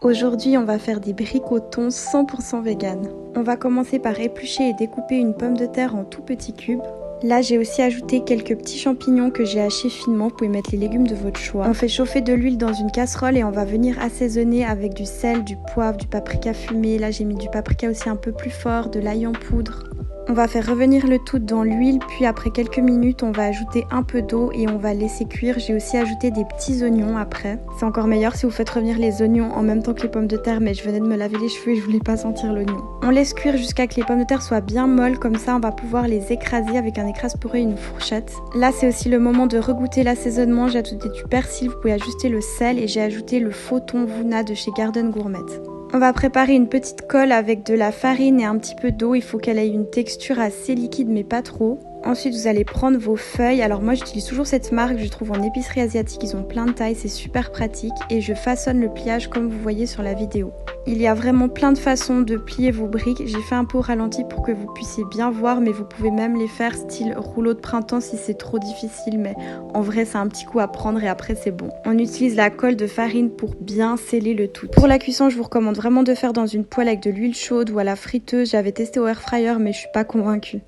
Aujourd'hui, on va faire des briques au thon 100% vegan. On va commencer par éplucher et découper une pomme de terre en tout petits cubes. Là, j'ai aussi ajouté quelques petits champignons que j'ai hachés finement. Vous pouvez mettre les légumes de votre choix. On fait chauffer de l'huile dans une casserole et on va venir assaisonner avec du sel, du poivre, du paprika fumé. Là, j'ai mis du paprika aussi un peu plus fort, de l'ail en poudre. On va faire revenir le tout dans l'huile, puis après quelques minutes, on va ajouter un peu d'eau et on va laisser cuire. J'ai aussi ajouté des petits oignons après. C'est encore meilleur si vous faites revenir les oignons en même temps que les pommes de terre, mais je venais de me laver les cheveux et je voulais pas sentir l'oignon. On laisse cuire jusqu'à que les pommes de terre soient bien molles, comme ça on va pouvoir les écraser avec un écrase-pourri et une fourchette. Là, c'est aussi le moment de regoûter l'assaisonnement. J'ai ajouté du persil, vous pouvez ajuster le sel et j'ai ajouté le faux thon Vuna de chez Garden Gourmet. On va préparer une petite colle avec de la farine et un petit peu d'eau. Il faut qu'elle ait une texture assez liquide mais pas trop. Ensuite, vous allez prendre vos feuilles. Alors moi, j'utilise toujours cette marque. Je trouve en épicerie asiatique, ils ont plein de tailles. C'est super pratique. Et je façonne le pliage comme vous voyez sur la vidéo. Il y a vraiment plein de façons de plier vos briques. J'ai fait un peu au ralenti pour que vous puissiez bien voir. Mais vous pouvez même les faire style rouleau de printemps si c'est trop difficile. Mais en vrai, c'est un petit coup à prendre et après, c'est bon. On utilise la colle de farine pour bien sceller le tout. Pour la cuisson, je vous recommande vraiment de faire dans une poêle avec de l'huile chaude ou à la friteuse. J'avais testé au air fryer mais je suis pas convaincue.